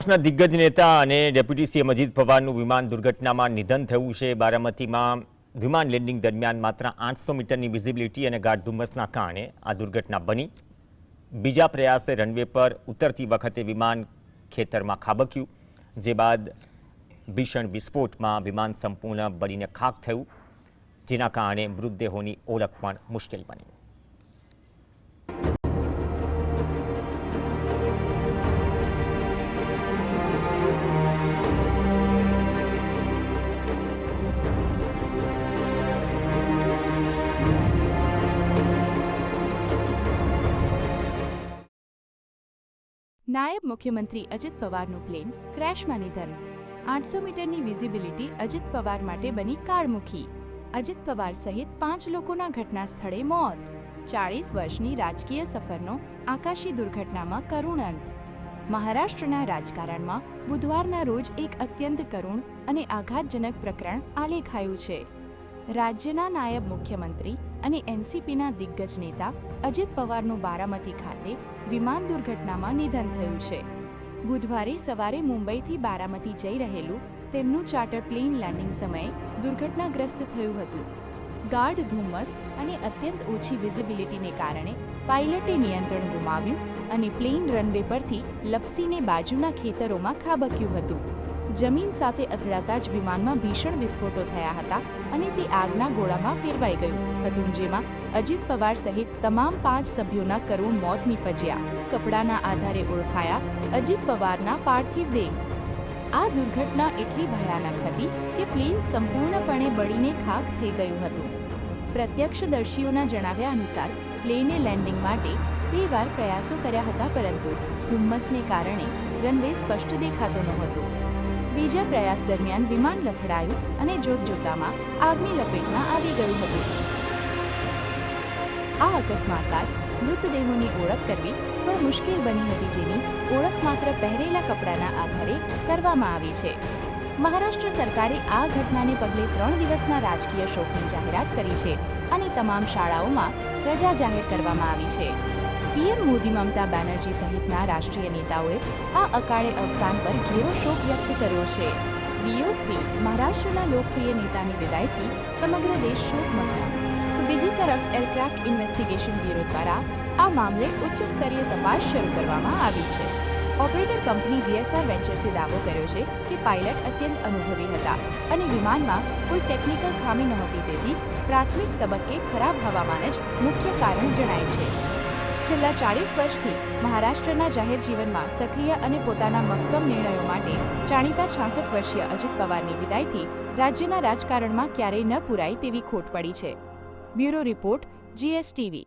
દિગ્ગજ નેતા અને ડેપ્યુટી સીએમ અજીત પવારનું વિમાન દુર્ઘટનામાં નિધન થયું છે। બારામતીમાં વિમાન લેન્ડિંગ દરમિયાન માત્ર 800 મીટરની વિઝિબિલિટી અને ગાઢ ધુમ્મસના કારણે આ દુર્ઘટના બની। બીજા પ્રયાસે રનવે પર ઉતરતી વખતે વિમાન ખેતરમાં ખાબક્યું, જે બાદ ભીષણ વિસ્ફોટમાં વિમાન સંપૂર્ણ બળીને ખાખ થયું, જેના કારણે મૃતદેહોની ઓળખ પણ મુશ્કેલ બની। નાયબ મુખ્યમંત્રી અજીત પવારનું પ્લેન ક્રેશમાં નિધન। 800 મીટરની વિઝિબિલિટી અજીત પવાર માટે બની કાળમુખી। અજીત પવાર સહિત 5 લોકોના ઘટના સ્થળે મોત। 40 વર્ષની રાજકીય સફરનો આકાશી દુર્ઘટનામાં કરુણ અંત। મહારાષ્ટ્રના રાજકારણમાં બુધવારના રોજ એક અત્યંત કરુણ અને આઘાતજનક પ્રકરણ આલેખાયું છે। રાજ્યના નાયબ મુખ્યમંત્રી અને એનસીપીના દિગ્ગજ નેતા અજીત પવારનું બારામતી ખાતે વિમાન દુર્ઘટનામાં નિધન થયું છે। બુધવારે સવારે મુંબઈથી બારામતી જઈ રહેલું તેમનું ચાર્ટર પ્લેન લેન્ડિંગ સમયે દુર્ઘટનાગ્રસ્ત થયું હતું। ગાઢ ધુમ્મસ અને અત્યંત ઓછી વિઝિબિલિટીને કારણે પાયલટે નિયંત્રણ ગુમાવ્યું અને પ્લેન રનવે પરથી લપસીને બાજુના ખેતરોમાં ખાબક્યું હતું। જમીન સાથે અથડાતા જ વિમાનમાં ભીષણ વિસ્ફોટો થયા હતા અને તે આગના ગોળામાં ફેરવાઈ ગયું હતું, જેમાં અજીત પવાર સહિત તમામ 5 સભ્યોના કરુણ મોત નીપજ્યા। કપડાના આધારે ઓળખાયા અજીત પવારના પાર્થિવ દેહ। આ દુર્ઘટના એટલી ભયાનક હતી કે પ્લેન સંપૂર્ણપણે બળીને ખાખ થઈ ગયું હતું। પ્રત્યક્ષદર્શીઓના જણાવ્યા અનુસાર પ્લેને લેન્ડિંગ માટે 2 વાર પ્રયાસો કર્યા હતા, પરંતુ ધુમ્મસને કારણે રનવે સ્પષ્ટ દેખાતો નહોતો। બીજા પ્રયાસ દરમિયાન વિમાન લથડાયું અને જોતજોતામાં આગની લપેટમાં આવી ગયું હતું। આ અકસ્માત બાદ મૃતદેહોની ઓળખ કરવી પણ મુશ્કેલ બની હતી, જેની ઓળખ માત્ર પહેરેલા કપડાના આધારે કરવામાં આવી છે। મહારાષ્ટ્ર સરકારે આ ઘટનાને પગલે 3 દિવસના રાજકીય શોકની જાહેરાત કરી છે અને તમામ શાળાઓમાં રજા જાહેર કરવામાં આવી છે। પીએમ મોદી, મમતા બેનર્જી સહિતના રાષ્ટ્રીય નેતાઓએ આ અકાળે અવસાન પર ઘેરો શોક વ્યક્ત કર્યો છે। BO3 મહારાષ્ટ્રના લોકપ્રિય નેતાની વિદાયથી સમગ્ર દેશ શોકમગ્ન। તો બીજી તરફ એરક્રાફ્ટ ઇન્વેસ્ટિગેશન બ્યુરો દ્વારા આ મામલે ઉચ્ચ સ્તરીય તપાસ શરૂ કરવામાં આવી છે। ઓપરેટર કંપની VSR વેન્ચર્સે દાવો કર્યો છે કે પાયલટ અત્યંત અનુભવી હતા અને વિમાનમાં કોઈ ટેકનિકલ ખામી નહોતી, તેથી પ્રાથમિક તબક્કે ખરાબ હવામાન જ મુખ્ય કારણ જણાય છે। છેલ્લા 40 વર્ષથી મહારાષ્ટ્રના જાહેર જીવનમાં સક્રિય અને પોતાના મક્કમ નિર્ણયો માટે જાણીતા 66 વર્ષીય અજીત પવારની વિદાયથી રાજ્યના રાજકારણમાં ક્યારેય ન પૂરાય તેવી ખોટ પડી છે। Bureau report, GSTV।